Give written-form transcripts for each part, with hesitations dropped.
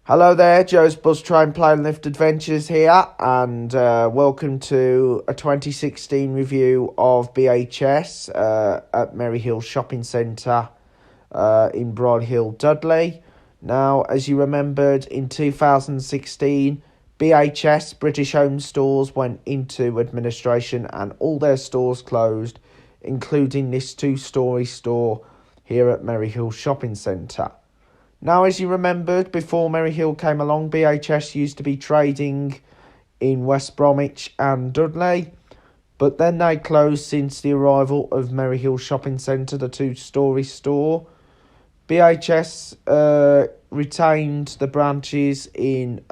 Hello there, Joe's Bus Train Play and Lift Adventures here, and welcome to a 2016 review of BHS at Merry Hill Shopping Centre in Broad Hill, Dudley. Now, as you remembered, in 2016, BHS, British Home Stores, went into administration and all their stores closed, including this two-storey store here at Merry Hill Shopping Centre. Now, as you remembered, before Merry Hill came along, BHS used to be trading in West Bromwich and Dudley, but then they closed since the arrival of Merry Hill Shopping Centre, the two-storey store. BHS retained the branches in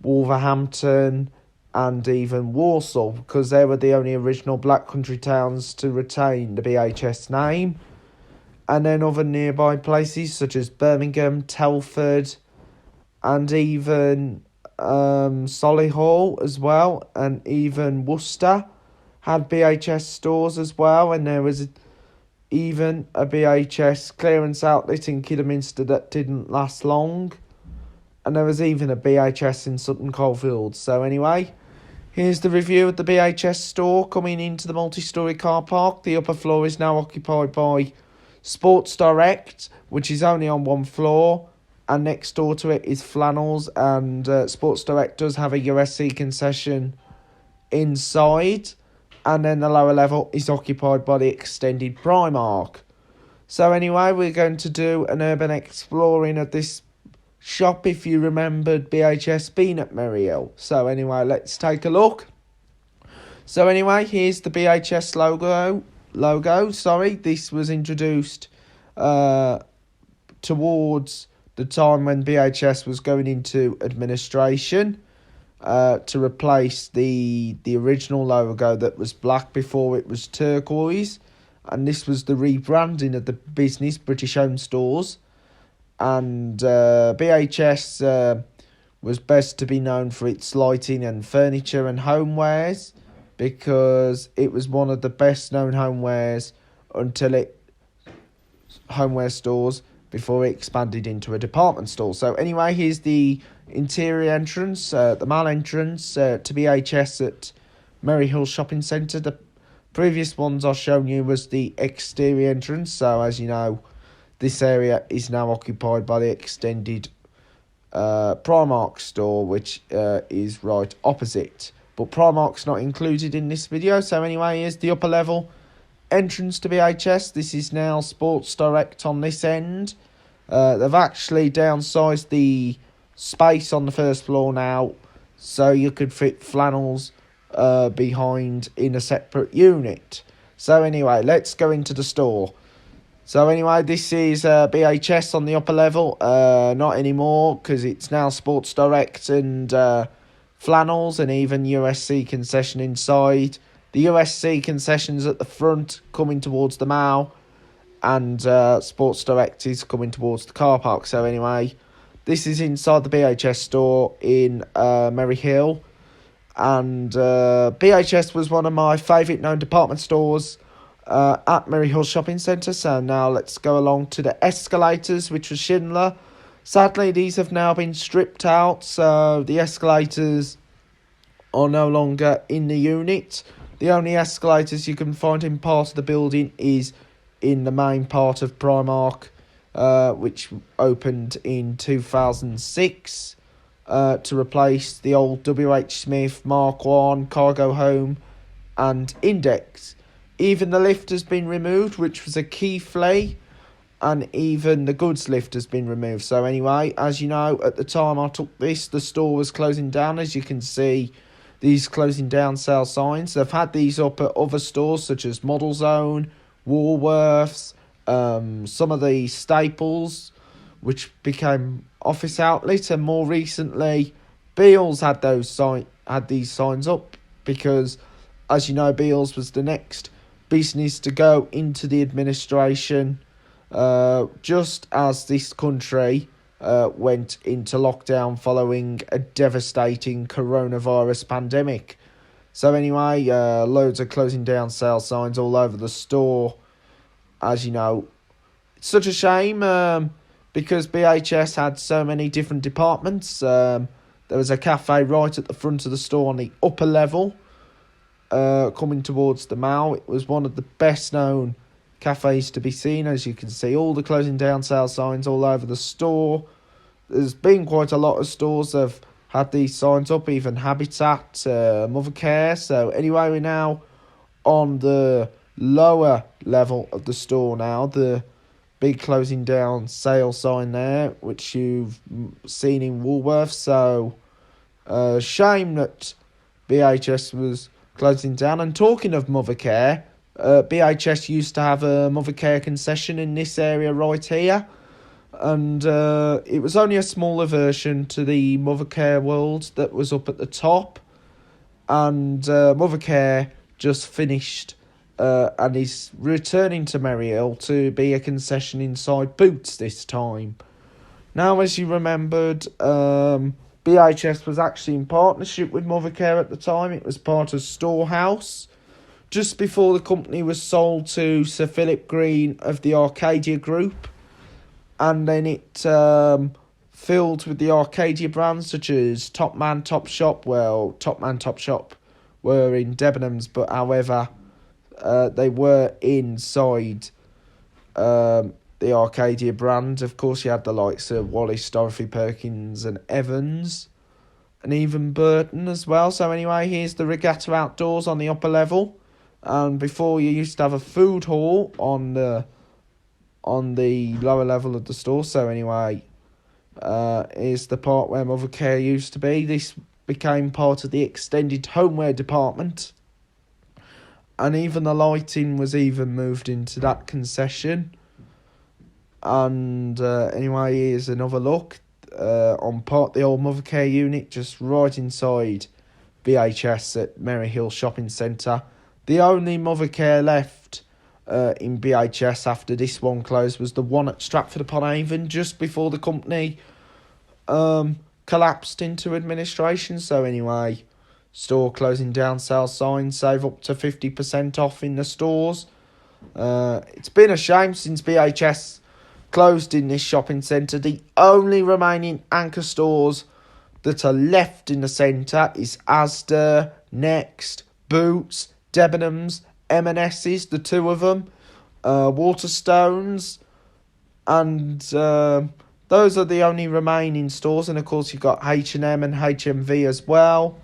Wolverhampton and even Walsall, because they were the only original Black Country towns to retain the BHS name. And then other nearby places such as Birmingham, Telford, and even Solihull as well, and even Worcester had BHS stores as well. And there was even a BHS clearance outlet in Kidderminster that didn't last long. And there was even a BHS in Sutton Coldfield. So anyway, here's the review of the BHS store coming into the multi-storey car park. The upper floor is now occupied by Sports Direct, which is only on one floor, and next door to it is Flannels, and Sports Direct does have a USC concession inside, and then the lower level is occupied by the extended Primark. So anyway, we're going to do an urban exploring of this shop, if you remembered BHS being at Merry Hill. So anyway, let's take a look. So anyway, here's the BHS logo. This was introduced towards the time when BHS was going into administration to replace the original logo that was black before it was turquoise, and this was the rebranding of the business, British Home Stores. And BHS was best to be known for its lighting and furniture and homewares, because it was one of the best known homeware stores before it expanded into a department store. So anyway, here's the interior entrance, the mall entrance to BHS at Merry Hill Shopping Centre. The previous ones I've shown you was the exterior entrance. So as you know, this area is now occupied by the extended Primark store, which is right opposite. But Primark's not included in this video. So anyway, here's the upper level entrance to BHS. This is now Sports Direct on this end. They've actually downsized the space on the first floor now, so you could fit Flannels behind in a separate unit. So anyway, let's go into the store. So anyway, this is BHS on the upper level. Not anymore, because it's now Sports Direct and Flannels, and even USC concession inside. The USC concession's at the front, coming towards the mall, and Sports Direct is coming towards the car park. So anyway, this is inside the BHS store in Merry Hill, and BHS was one of my favourite known department stores at Merry Hill Shopping Centre. So now let's go along to the escalators, which was Schindler. Sadly, these have now been stripped out, so the escalators are no longer in the unit. The only escalators you can find in part of the building is in the main part of Primark, which opened in 2006 to replace the old WH Smith, Mark 1, Cargo Home and Index. Even the lift has been removed, which was a key flea, and even the goods lift has been removed. So anyway, as you know, at the time I took this, the store was closing down. As you can see, these closing down sale signs. They've had these up at other stores such as Model Zone, Woolworths, some of the Staples, which became office outlets, and more recently, Beals had these signs up, because, as you know, Beals was the next business to go into the administration just as this country went into lockdown following a devastating coronavirus pandemic. So anyway, loads of closing down sale signs all over the store. As you know, it's such a shame. because BHS had so many different departments. There was a cafe right at the front of the store on the upper level, coming towards the mall. It was one of the best known cafes to be seen. As you can see, all the closing down sale signs all over the store. There's been quite a lot of stores that have had these signs up, even Habitat, Mothercare. So anyway, we're now on the lower level of the store now. The big closing down sale sign there, which you've seen in Woolworths. So shame that BHS was closing down. And talking of Mothercare, BHS used to have a Mothercare concession in this area right here. And it was only a smaller version to the Mothercare world that was up at the top. And Mothercare just finished and is returning to Merry Hill to be a concession inside Boots this time. Now, as you remembered, BHS was actually in partnership with Mothercare at the time. It was part of Storehouse. Just before the company was sold to Sir Philip Green of the Arcadia Group. And then it filled with the Arcadia brands such as Top Man, Top Shop. Well, Top Man, Top Shop were in Debenhams, but however, they were inside the Arcadia brand. Of course, you had the likes of Wallace, Dorothy Perkins and Evans, and even Burton as well. So anyway, here's the Regatta Outdoors on the upper level. And before, you used to have a food hall on the lower level of the store. So anyway, is the part where Mothercare used to be. This became part of the extended homeware department, and even the lighting was even moved into that concession. And anyway, here's another look on the old Mothercare unit, just right inside BHS at Merry Hill Shopping Centre. The only Mothercare left in BHS after this one closed was the one at Stratford-upon-Avon, just before the company collapsed into administration. So anyway, store closing down sale signs, save up to 50% off in the stores. It's been a shame since BHS closed in this shopping centre. The only remaining anchor stores that are left in the centre is Asda, Next, Boots, Debenhams, M&S's, the two of them, Waterstones, and those are the only remaining stores. And of course you've got H&M and HMV as well.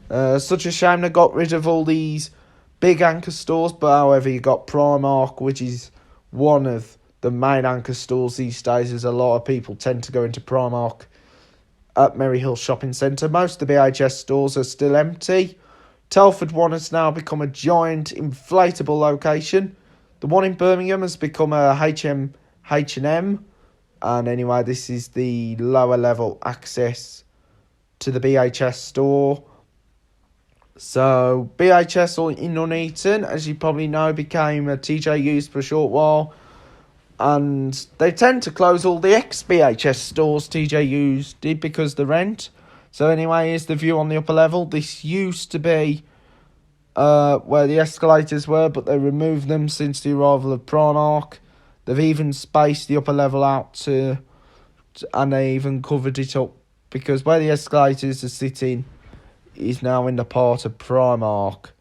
Such a shame they got rid of all these big anchor stores, but however, you got Primark, which is one of the main anchor stores these days, as a lot of people tend to go into Primark at Merry Hill Shopping Centre. Most of the BHS stores are still empty. Telford one has now become a giant inflatable location. The one in Birmingham has become a H&M. And anyway, this is the lower level access to the BHS store. So BHS in Nuneaton, as you probably know, became a TJU's for a short while. And they tend to close all the ex-BHS stores TJU's did because of the rent. So anyway, here's the view on the upper level. This used to be where the escalators were, but they removed them since the arrival of Primark. They've even spaced the upper level out and they even covered it up, because where the escalators are sitting is now in the part of Primark.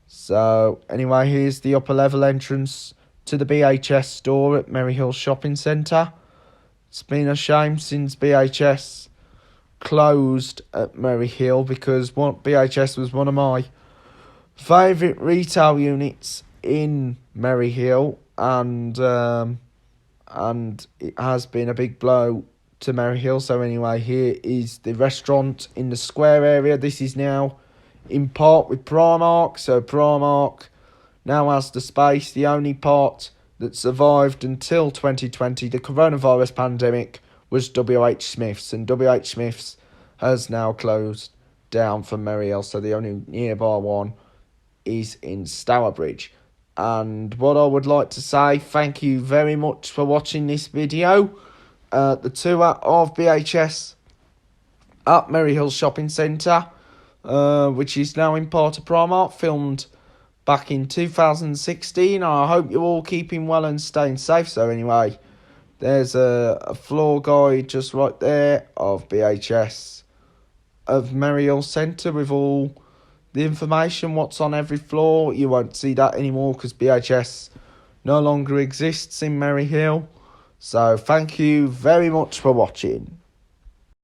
So anyway, here's the upper level entrance to the BHS store at Merry Hill Shopping Centre. It's been a shame since BHS closed at Merry Hill, because BHS was one of my favourite retail units in Merry Hill, and it has been a big blow to Merry Hill. So anyway, here is the restaurant in the square area. This is now in part with Primark, so Primark now has the space. The only part that survived until 2020, the coronavirus pandemic, was WH Smith's, and WH Smith's has now closed down for Merry Hill, so the only nearby one is in Stourbridge. And what I would like to say, thank you very much for watching this video. The tour of BHS at Merry Hill Shopping Centre, which is now in part of Primark, filmed back in 2016. I hope you're all keeping well and staying safe. So anyway, There's a floor guide just right there of BHS of Merry Hill Centre with all the information, what's on every floor. You won't see that anymore because BHS no longer exists in Merry Hill. So thank you very much for watching.